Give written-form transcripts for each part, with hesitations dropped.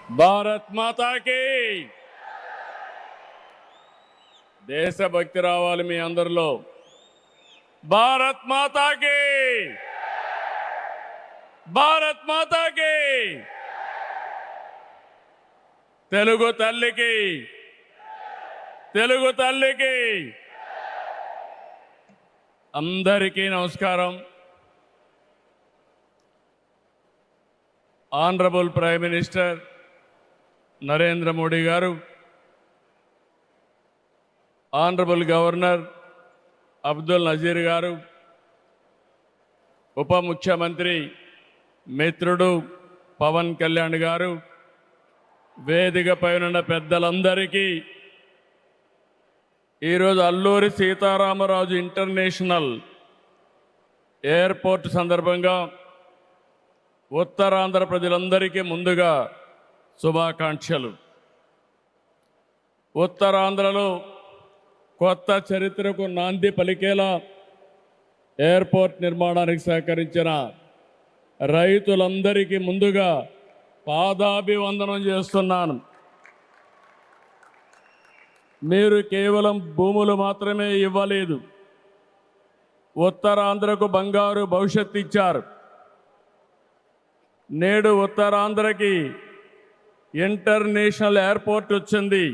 భారత్ మాతాకి దేశభక్తి రావాలి మీ అందరిలో. భారత్ మాతాకి, భారత్ మాతాకి, తెలుగు తల్లికి, తెలుగు తల్లికి అందరికీ నమస్కారం. Honourable prime minister Narendra Modi గారు, ఆనరబుల్ గవర్నర్ అబ్దుల్ నజీర్ గారు, ఉప ముఖ్యమంత్రి మిత్రుడు పవన్ కళ్యాణ్ గారు, వేదికపై ఉన్న పెద్దలందరికీ ఈరోజు అల్లూరి సీతారామరాజు ఇంటర్నేషనల్ ఎయిర్పోర్ట్ సందర్భంగా ఉత్తరాంధ్ర ప్రజలందరికీ ముందుగా శుభాకాంక్షలు. ఉత్తరాంధ్రలో కొత్త చరిత్రకు నాంది పలికేలా ఎయిర్పోర్ట్ నిర్మాణానికి సహకరించిన రైతులందరికీ ముందుగా పాదాభివందనం చేస్తున్నాను. మీరు కేవలం భూములు మాత్రమే ఇవ్వలేదు, ఉత్తరాంధ్రకు బంగారు భవిష్యత్తు ఇచ్చారు. నేడు ఉత్తరాంధ్రకి ఇంటర్నేషనల్ ఎయిర్పోర్ట్ వచ్చింది.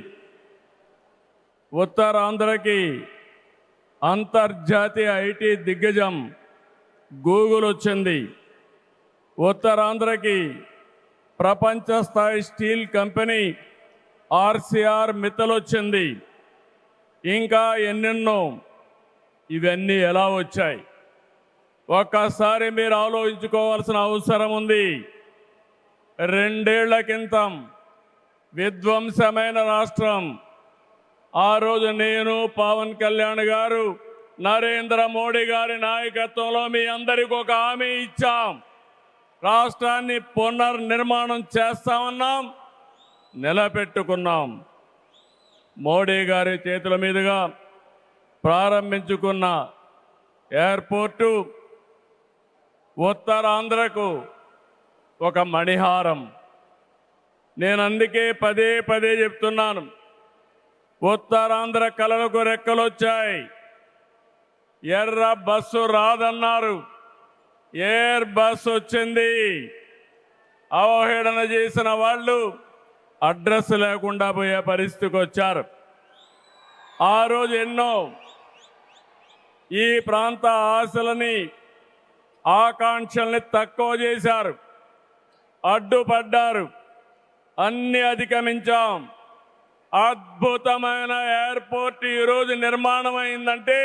ఉత్తరాంధ్రకి అంతర్జాతీయ ఐటీ దిగ్గజం గూగుల్ వచ్చింది. ఉత్తరాంధ్రకి ప్రపంచ స్థాయి స్టీల్ కంపెనీ ఆర్సీఆర్ మిత్తల్ వచ్చింది. ఇంకా ఎన్నెన్నో. ఇవన్నీ ఎలా వచ్చాయి? ఒక్కసారి మీరు ఆలోచించుకోవాల్సిన అవసరం ఉంది. 2 ఏళ్ల క్రితం విధ్వంసమైన రాష్ట్రం. ఆ రోజు నేను, పవన్ కళ్యాణ్ గారు, నరేంద్ర మోడీ గారి నాయకత్వంలో మీ అందరికీ ఒక హామీ ఇచ్చాం. రాష్ట్రాన్ని పునర్నిర్మాణం చేస్తామన్నాం, నిలబెట్టుకున్నాం. మోడీ గారి చేతుల మీదుగా ప్రారంభించుకున్న ఎయిర్పోర్టు ఉత్తరాంధ్రకు ఒక మణిహారం. నేను అందుకే పదే పదే చెప్తున్నాను, ఉత్తరాంధ్ర కళలకు రెక్కలొచ్చాయి. ఎర్ర బస్సు రాదన్నారు, ఎయిర్ బస్సు వచ్చింది. అవహేళన చేసిన వాళ్ళు అడ్రస్ లేకుండా పోయే పరిస్థితికి వచ్చారు. ఆ రోజు ఎన్నో ఈ ప్రాంత ఆశలని, ఆకాంక్షల్ని తక్కువ చేశారు, అడ్డుపడ్డారు. అన్ని అధిగమించాం. అద్భుతమైన ఎయిర్పోర్ట్ ఈరోజు నిర్మాణం అయిందంటే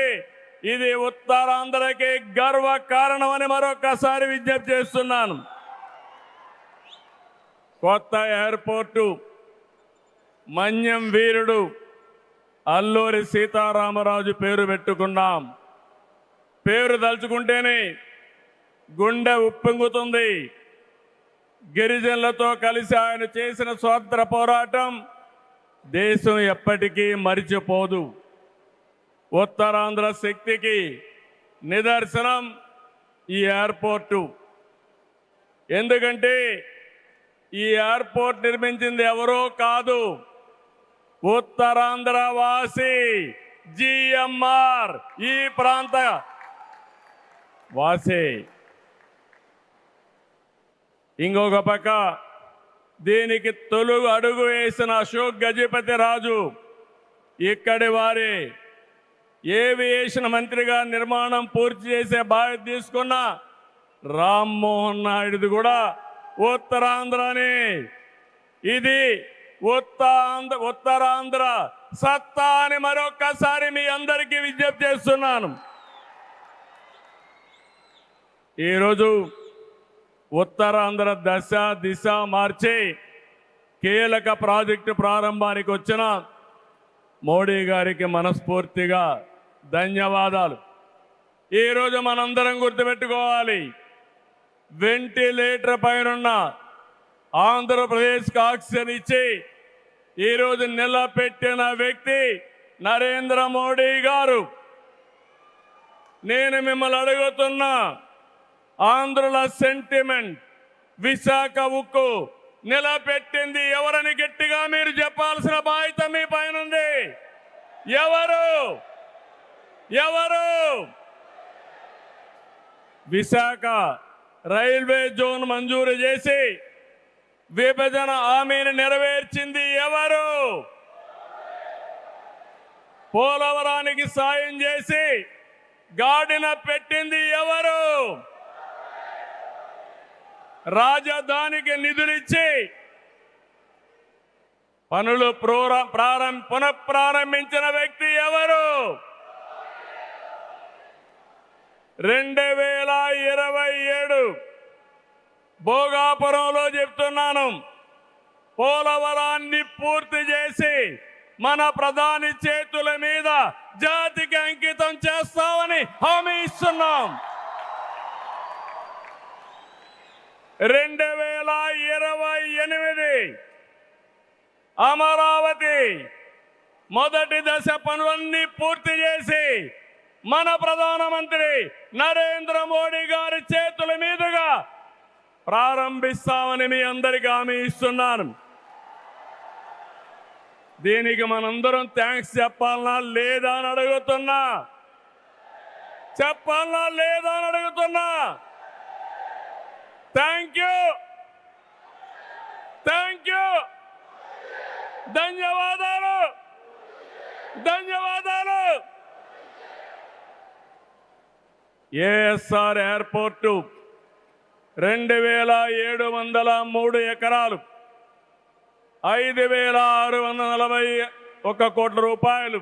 ఇది ఉత్తరాంధ్రకి గర్వ కారణమని మరొకసారి విజ్ఞప్తి చేస్తున్నాను. కొత్త ఎయిర్పోర్టు మన్యం వీరుడు అల్లూరి సీతారామరాజు పేరు పెట్టుకున్నాం. పేరు తలుచుకుంటేనే గుండె ఉప్పొంగుతుంది. గిరిజనులతో కలిసి ఆయన చేసిన స్వాతంత్ర పోరాటం దేశం ఎప్పటికీ మరిచిపోదు. ఉత్తరాంధ్ర శక్తికి నిదర్శనం ఈ ఎయిర్పోర్టు. ఎందుకంటే ఈ ఎయిర్పోర్ట్ నిర్మించింది ఎవరో కాదు, ఉత్తరాంధ్ర వాసి జిఎంఆర్, ఈ ప్రాంత వాసి. ఇంకొక పక్క దీనికి తొలుగు అడుగు వేసిన అశోక్ గజపతి రాజు ఇక్కడి వారే. ఏవియేషన్ మంత్రిగా నిర్మాణం పూర్తి చేసే బాధ్యత తీసుకున్న రామ్మోహన్ నాయుడుది కూడా ఉత్తరాంధ్రనే. ఇది ఉత్తరాంధ్ర సత్తా అని మరొక్కసారి మీ అందరికీ విజ్ఞప్తి చేస్తున్నాను. ఈరోజు ఉత్తరాంధ్ర దశ దిశ మార్చి కీలక ప్రాజెక్టు ప్రారంభానికి వచ్చిన మోడీ గారికి మనస్ఫూర్తిగా ధన్యవాదాలు. ఈరోజు మనందరం గుర్తుపెట్టుకోవాలి, వెంటిలేటర్ పైనున్న ఆంధ్రప్రదేశ్కి ఆక్సిజన్ ఇచ్చి ఈరోజు నిలబెట్టిన వ్యక్తి నరేంద్ర మోడీ గారు. నేను మిమ్మల్ని అడుగుతున్నా, ఆంధ్రుల సెంటిమెంట్ విశాఖ ఉక్కు నిలబెట్టింది ఎవరు? ఎవరు ఎవరు విశాఖ రైల్వే జోన్ మంజూరు చేసి విభజన హామీని నెరవేర్చింది ఎవరు? పోలవరానికి సాయం చేసి గాడిన పెట్టింది ఎవరు? రాజధానికి నిధులిచ్చి పనులు పునఃప్రారంభించిన వ్యక్తి ఎవరు? 2027 భోగాపురంలో చెప్తున్నాను, పోలవరాన్ని పూర్తి చేసి మన ప్రధాని చేతుల మీద జాతికి అంకితం చేస్తామని హామీ ఇస్తున్నాం. 2028 అమరావతి మొదటి దశ పనులన్నీ పూర్తి చేసి మన ప్రధానమంత్రి నరేంద్ర మోడీ గారి చేతుల మీదుగా ప్రారంభిస్తామని మీ అందరికీ హామీ ఇస్తున్నాను. దీనికి మనందరం థ్యాంక్స్ చెప్పాలనా లేదా అని అడుగుతున్నా. చెప్పాలనా లేదా అని అడుగుతున్నా. థ్యాంక్ యూ, థ్యాంక్ యూ, ధన్యవాదాలు, ధన్యవాదాలు. ఏఎస్ఆర్ ఎయిర్పోర్టు 2703 ఎకరాలు, 5641 కోట్ల రూపాయలు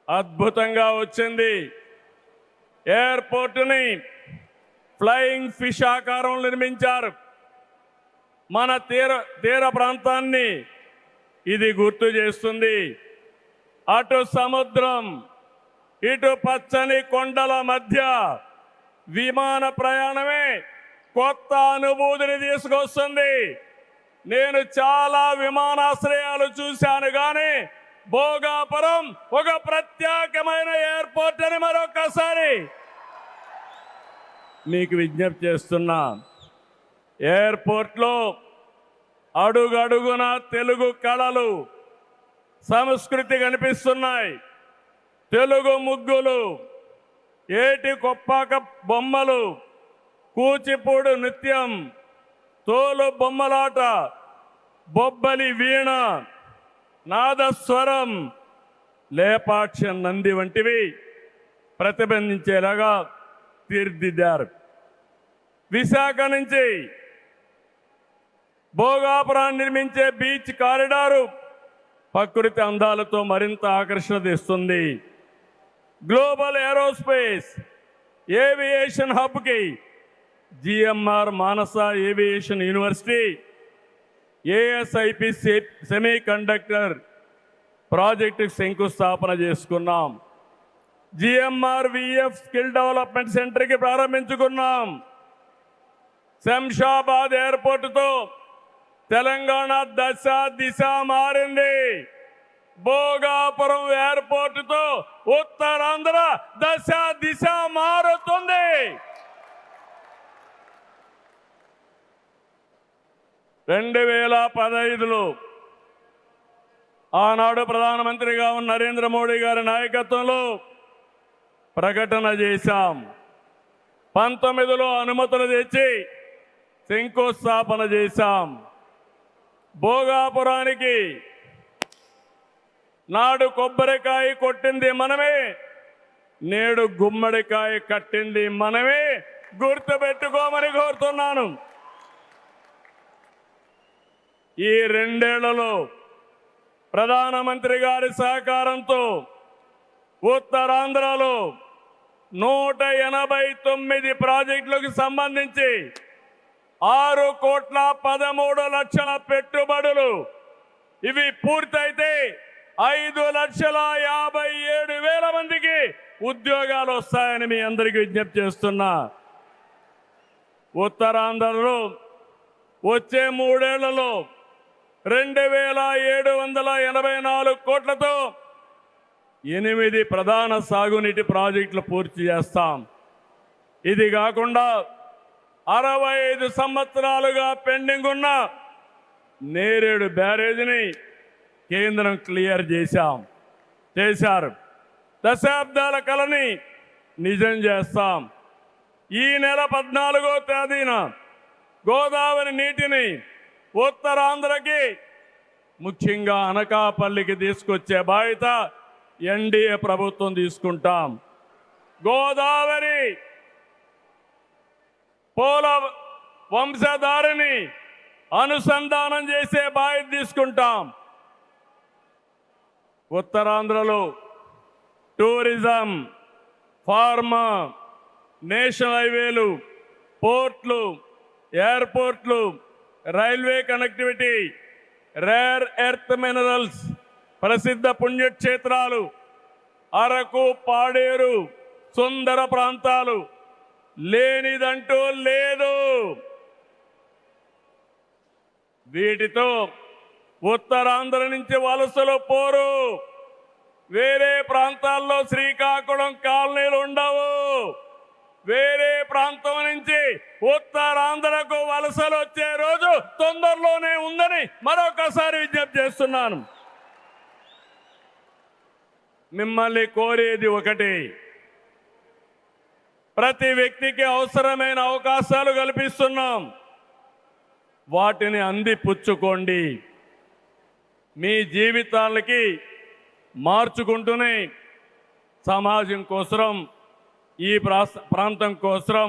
అద్భుతంగా వచ్చింది. ఎయిర్పోర్టుని ఫ్లయింగ్ ఫిష్ ఆకారం నిర్మించారు. మన తీర ప్రాంతాన్ని ఇది గుర్తు చేస్తుంది. అటు సముద్రం, ఇటు పచ్చని కొండల మధ్య విమాన ప్రయాణమే కొత్త అనుభూతిని తీసుకొస్తుంది. నేను చాలా విమానాశ్రయాలు చూశాను, కానీ భోగాపురం ఒక ప్రత్యేకమైన ఎయిర్పోర్ట్ అని మరొకసారి మీకు విజ్ఞప్తి చేస్తున్నా. ఎయిర్పోర్ట్లో అడుగడుగున తెలుగు కళలు, సంస్కృతి కనిపిస్తున్నాయి. తెలుగు ముగ్గులు, ఏటి కొప్పాక బొమ్మలు, కూచిపూడి నృత్యం, తోలు బొమ్మలాట, బొబ్బలి వీణ, నాదస్వరం, లేపాక్ష నంది వంటివి ప్రతిబింబించేలాగా తీర్చిదిద్దారు. విశాఖ నుంచి భోగాపురాన్ని నిర్మించే బీచ్ కారిడారు ప్రకృతి అందాలతో మరింత ఆకర్షణ తెస్తుంది. గ్లోబల్ ఏరోస్పేస్ ఏవియేషన్ హబ్కి GMR Manasa aviation university, ASIP semiconductor ప్రాజెక్టుకు శంకుస్థాపన చేసుకున్నాం. జిఎంఆర్ విఎఫ్ స్కిల్ డెవలప్మెంట్ సెంటర్కి ప్రారంభించుకున్నాం. శంషాబాద్ ఎయిర్పోర్టుతో తెలంగాణ దశ దిశ మారింది. భోగాపురం ఎయిర్పోర్టుతో ఉత్తరాంధ్ర దశ దిశ మారుతుంది. 2015లో ఆనాడు ప్రధానమంత్రిగా ఉన్న నరేంద్ర మోడీ గారి నాయకత్వంలో ప్రకటన చేశాం. 19లో అనుమతులు తెచ్చి శంకుస్థాపన చేశాం. భోగాపురానికి నాడు కొబ్బరికాయ కొట్టింది మనమే, నేడు గుమ్మడికాయ కట్టింది మనమే. గుర్తుపెట్టుకోమని కోరుతున్నాను. ఈ 2 ఏళ్లలో ప్రధానమంత్రి గారి సహకారంతో ఉత్తరాంధ్రలో 189 ప్రాజెక్టులకు సంబంధించి 6,13,00,000 పెట్టుబడులు. ఇవి పూర్తయితే 5,57,000 మందికి ఉద్యోగాలు వస్తాయని మీ అందరికీ విజ్ఞప్తి చేస్తున్నా. ఉత్తరాంధ్రలో వచ్చే 3 ఏళ్లలో 2,784 కోట్లతో 8 ప్రధాన సాగునీటి ప్రాజెక్టులు పూర్తి చేస్తాం. ఇది కాకుండా 65 సంవత్సరాలుగా పెండింగ్ ఉన్న నేరేడు బ్యారేజీని కేంద్రం క్లియర్ చేశాం. చేశారు. దశాబ్దాల కలని నిజం చేస్తాం. ఈ నెల 14వ తేదీన గోదావరి నీటిని ఉత్తరాంధ్రకి ముఖ్యంగా అనకాపల్లికి తీసుకొచ్చే బాధ్యత ఎన్డీఏ ప్రభుత్వం తీసుకుంటాం. గోదావరి పోల వంశధారిని అనుసంధానం చేసే బాధ్యత తీసుకుంటాం. ఉత్తరాంధ్రలో టూరిజం, ఫార్మా, నేషనల్ హైవేలు, పోర్ట్లు, ఎయిర్పోర్ట్లు, railway connectivity, rare earth minerals, ప్రసిద్ధ పుణ్యక్షేత్రాలు, అరకు, పాడేరు, సుందర ప్రాంతాలు లేనిదంటూ లేదు. వీటితో ఉత్తరాంధ్ర నుంచి వలసలు పోరు. వేరే ప్రాంతాల్లో శ్రీకాకుళం కాలనీలు ఉండవు. వేరే ప్రాంతం నుంచి ఉత్తరాంధ్రకు వలసలు వచ్చే రోజు తొందరలోనే ఉందని మరొకసారి విజ్ఞప్తి చేస్తున్నాను. మిమ్మల్ని కోరేది ఒకటి, ప్రతి వ్యక్తికి అవసరమైన అవకాశాలు కల్పిస్తున్నాం. వాటిని అందిపుచ్చుకోండి. మీ జీవితాలకి మార్చుకుంటూనే సమాజం కోసం, ఈ ప్రాంతం కోసం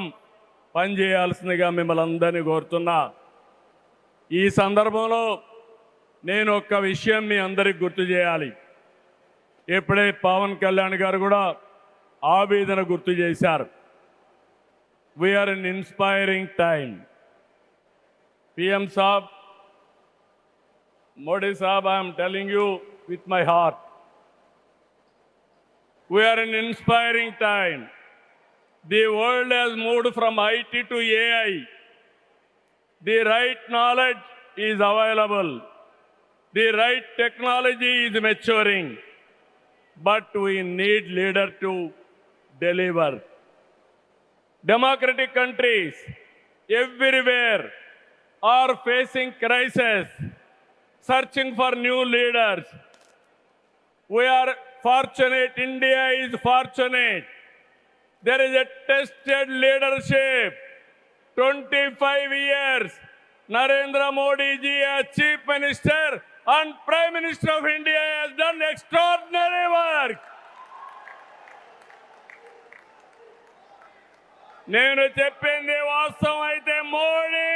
పనిచేయాల్సిందిగా మిమ్మల్ని అందరినీ కోరుతున్నా. ఈ సందర్భంలో నేను ఒక్క విషయం మీ అందరికి గుర్తు చేయాలి. ఇప్పుడే పవన్ కళ్యాణ్ గారు కూడా ఆవేదన గుర్తు చేశారు. We are in inspiring time. PM Saab, Modi Saab, I am telling you with my heart. We are in inspiring time. The world has moved from IT to AI. The right knowledge is available. The right technology is maturing. But we need leaders to deliver. Democratic countries everywhere are facing crisis, searching for new leaders. We are fortunate, India is fortunate. There is a tested leadership. 25 years, Narendra Modi ji as Chief Minister and Prime Minister of India has done extraordinary work. నేను చెప్పింది వాస్తవం అయితే మోడీ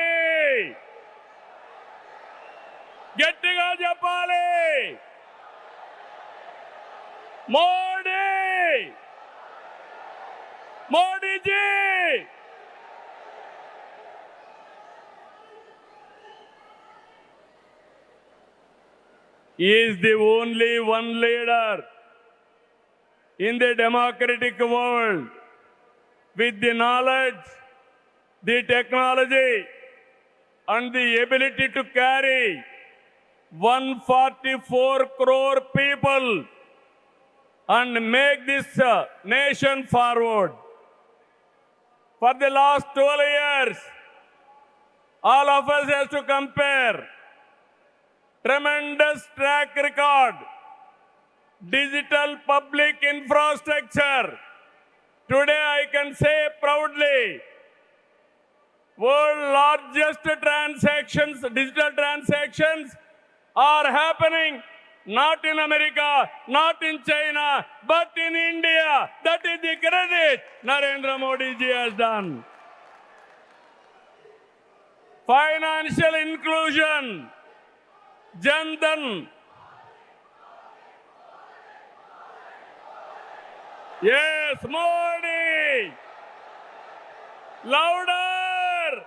గట్టిగా చెప్పాలి. Modi, Modiji. He is the only one leader in the democratic world with the knowledge, the technology, and the ability to carry 144 crore people and make this nation forward. For the last 12 years, all of us have to compare tremendous track record, digital public infrastructure. Today I can say proudly, world largest transactions, digital transactions are happening not in America, not in China, but in India. That is the credit Narendra Modi ji has done. Financial inclusion, Jan Dhan. Yes, Modi. Louder.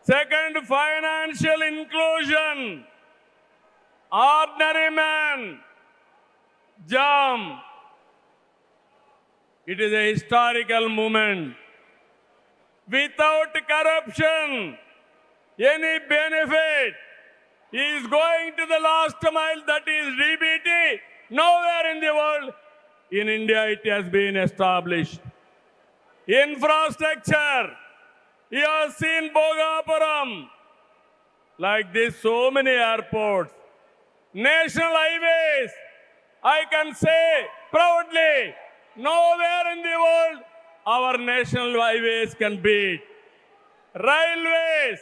Second, financial inclusion. Ordinary man. JAM. It is a historical moment. Without corruption, any benefit, he is going to the last mile, that is DBT. Nowhere in the world, in India it has been established. Infrastructure, you have seen Bhogapuram, like this so many airports. national highways, I can say proudly, nowhere in the world our national highways can beat. Railways,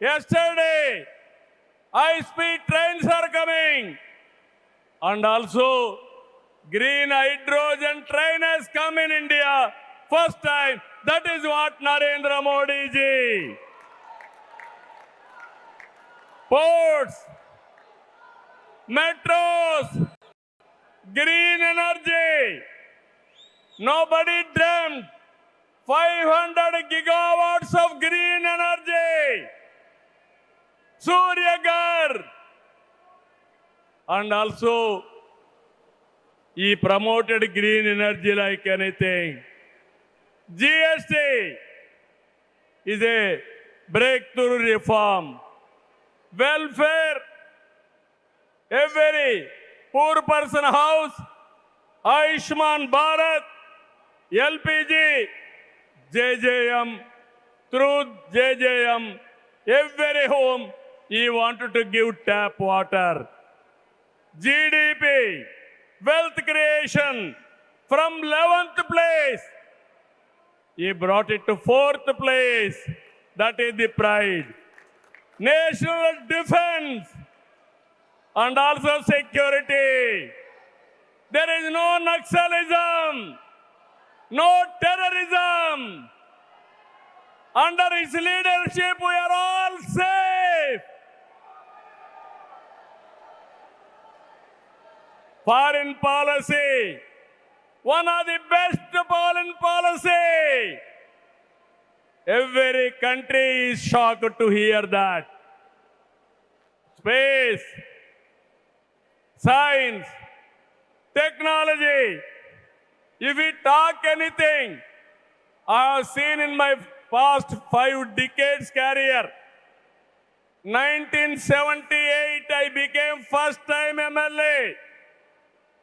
yesterday, high-speed trains are coming. And also, green hydrogen train has come in India. First time, that is what Narendra Modi ji. Ports, metros, green energy. Nobody dreamt 500 gigawatts of green energy. Surya Ghar. And also, he promoted green energy like anything. GST is a breakthrough reform. Welfare, every poor person house, Ayushman Bharat, LPG, JJM, through JJM, every home he wanted to give tap water. GDP, wealth creation, from 11th place, he brought it to 4th place. That is the pride. National defense and also security. There is no Naxalism, no terrorism. Under his leadership, we are all safe. Foreign policy, one of the best foreign policy. Every country is shocked to hear that. Space, science, technology. If we talk anything, I have seen in my past 5 decades career, 1978 I became first time MLA.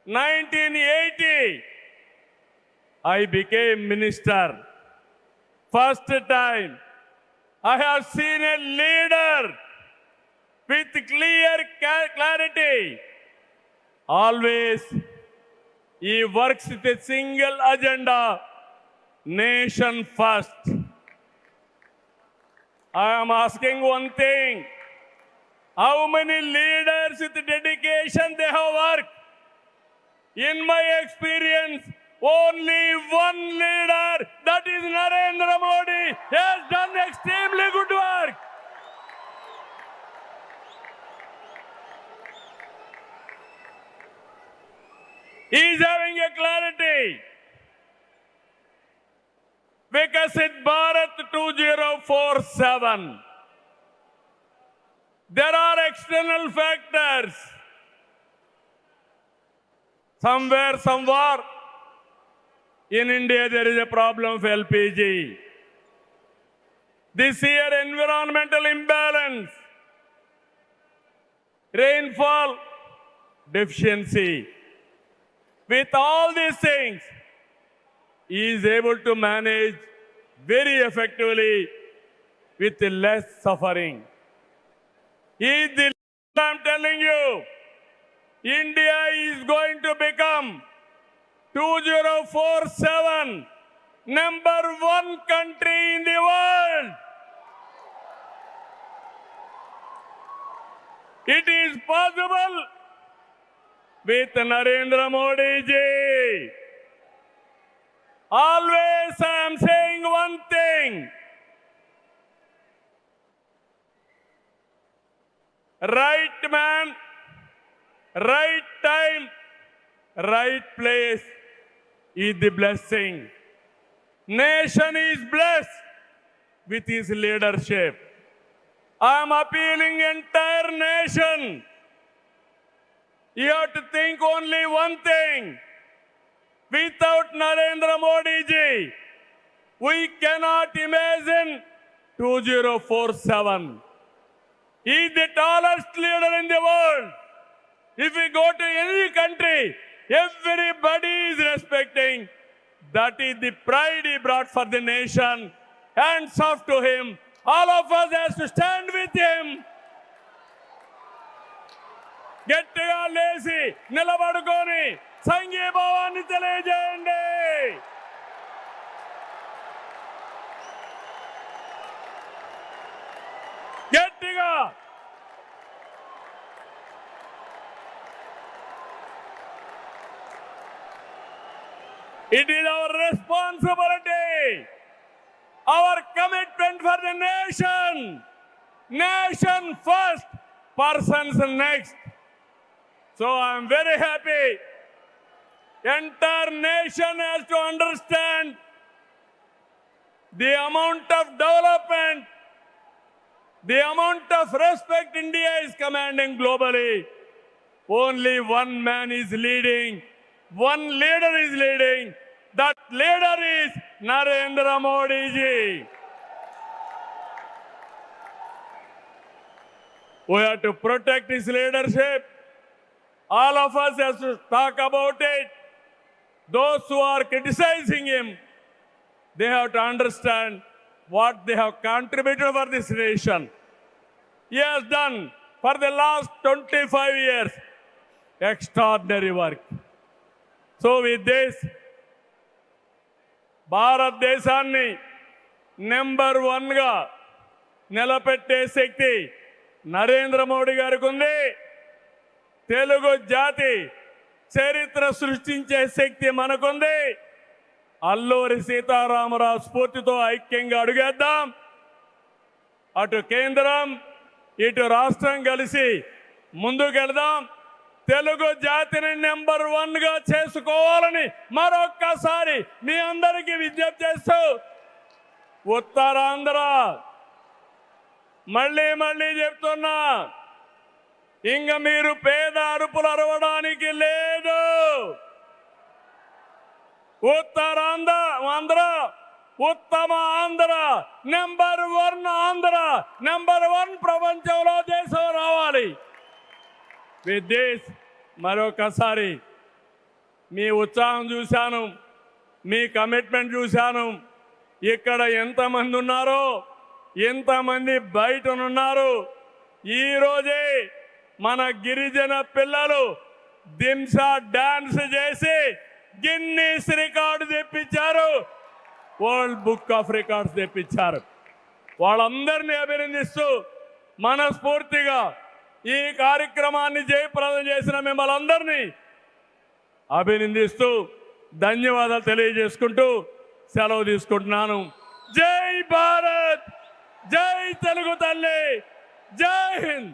1980 I became minister. First time I have seen a leader with clear clarity. Always he works with a single agenda, nation first. I am asking one thing, how many leaders with dedication they have worked? In my experience, only one leader, that is Narendra Modi, has done extremely good work. He is having a clarity. Vikasit Bharat 2047. There are external factors. Somewhere, in India, there is a problem of LPG. This year, environmental imbalance, rainfall deficiency. With all these things, he is able to manage very effectively with less suffering. He is the leader, I'm telling you. India is going to become 2047 #1 country in the world. It is possible with Narendra Modi ji. Always I am saying one thing. Right man, right time, right place is the blessing. Nation is blessed with his leadership. I am appealing entire nation. You have to think only one thing. Without Narendra Modi ji, we cannot imagine 2047. He is the tallest leader in the world. If we go to any country, everybody is respecting. That is the pride he brought for the nation. Hands off to him. All of us has to stand with him. గట్టిగా లేచి నిలబడుకొని సంఘీభావాన్ని తెలియజేయండి. గట్టిగా it is our responsibility, our commitment for the nation. Nation first, persons next. So I am very happy. Entire nation has to understand the amount of development, the amount of respect India is commanding globally. Only one man is leading, one leader is leading. That leader is Narendra Modi ji. We have to protect his leadership. All of us have to talk about it. Those who are criticizing him, they have to understand what they have contributed for this nation. He has done for the last 25 years extraordinary work. So with this, భారతదేశాన్ని number 1గా నిలబెట్టే శక్తి నరేంద్ర మోడీ గారికి ఉంది. తెలుగు జాతి చరిత్ర సృష్టించే శక్తి మనకుంది. అల్లూరి సీతారామరాజు స్ఫూర్తితో ఐక్యంగా అడుగేద్దాం. అటు కేంద్రం ఇటు రాష్ట్రం కలిసి ముందుకెళ్దాం. తెలుగు జాతిని నెంబర్ 1గా చేసుకోవాలని మరొక్కసారి మీ అందరికీ విజ్ఞప్తి చేస్తూ, ఉత్తరాంధ్ర మళ్ళీ చెప్తున్నా, ఇంక మీరు పేద అరుపులు అరవడానికి లేదు. ఉత్తరాంధ్ర ఉత్తమ ఆంధ్ర, నెంబర్ 1 ఆంధ్ర, నెంబర్ 1 ప్రపంచంలో దేశం రావాలి. విత్ దిస్ మరొకసారి మీ ఉత్సాహం చూశాను, మీ కమిట్మెంట్ చూశాను. ఇక్కడ ఎంతమంది ఉన్నారో, ఎంతమంది బయటనున్నారు. ఈరోజే మన గిరిజన పిల్లలు దింసా డాన్స్ చేసి గిన్నీస్ రికార్డు తెప్పించారు, వరల్డ్ బుక్ ఆఫ్ రికార్డ్స్ తెప్పించారు. వాళ్ళందరినీ అభినందిస్తూ మనస్ఫూర్తిగా ఈ కార్యక్రమాన్ని జయప్రదం చేసిన మిమ్మల్ని అందరినీ అభినందిస్తూ ధన్యవాదాలు తెలియజేసుకుంటూ సెలవు తీసుకుంటున్నాను. జై భారత్, జై తెలుగు తల్లి, జై హింద్.